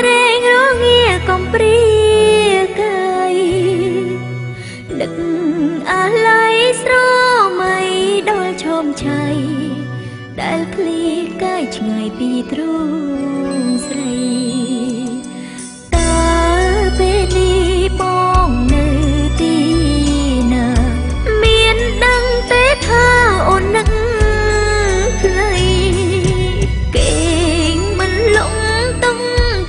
រែងរងាកំព្រាកាយនឹកអាឡ័យស្រមៃដល់ឈមឆៃដែលឃ្លីកាយឆ្ងាយពីទ្រូងស្រីតើពេលនេះបងនៅទីណាមានដឹងទេថាអូននឹកផ្លៃគេងមិនលងតុង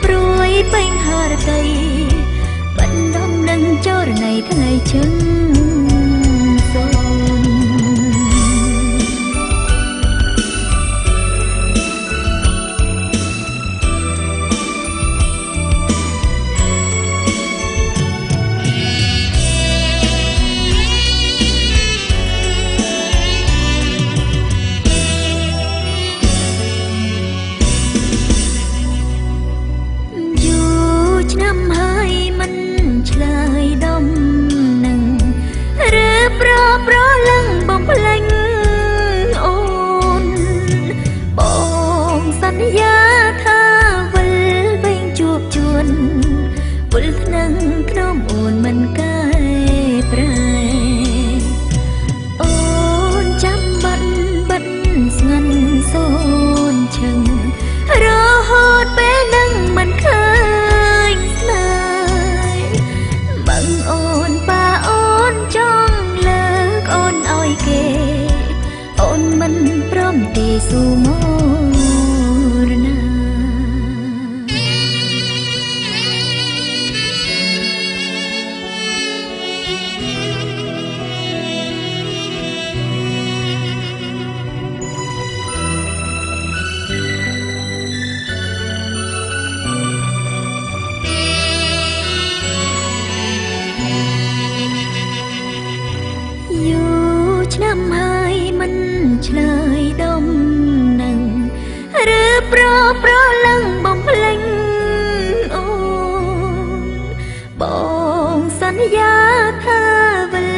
ព្រួយពេញហារតីបណ្ដំនឹងចរណៃថ្ងៃជឹងសូនឆ្នាំហើយមិនឆ្លើយដំនឹងឬប្រលឹងបំភ្លេចអូនបងសន្យាថាវិលវិញជួបជួនវិលថ្នឹងក្នុងអូនមិនកែប្រែអូនចាំបាត់ស្ងាត់សូនឈឹងរហូតពេលនឹងមិនឃើញអូនប៉ាអូនចង់លើកអូនឲ្យគេអូនមិនព្រមទេស៊ូមរណាឆ្នាំហើយមិនឆ្លើយដំនឹងឬប្រលឹងបំភ្លេចអូនបងសន្យាថាវិល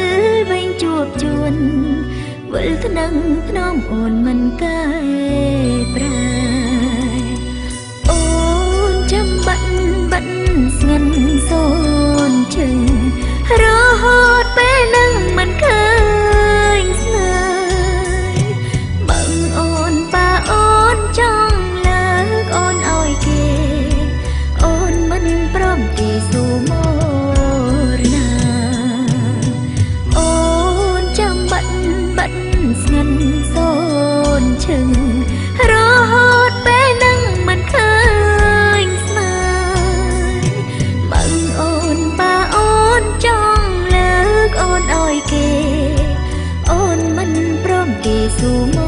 វិញជួបជួនវិលថ្នឹងក្នុងអូនមិនកែប្រែអូនចាំបាត់ស្ងាត់សូនឈឹងរហូតពេលនឹងមិនឃើញចង់លើកអូនឲ្យគេអូនមិនព្រមទេស៊ូមរណាអូនចាំបាត់ស្ងាត់សូនឈឹងរហូតពេលនឹងមិនឃើញស្មើអូនប៉ាអូនចង់លើកអូនឲ្យគេអូនមិនព្រមទេស៊ូម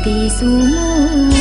ទីស៊ូម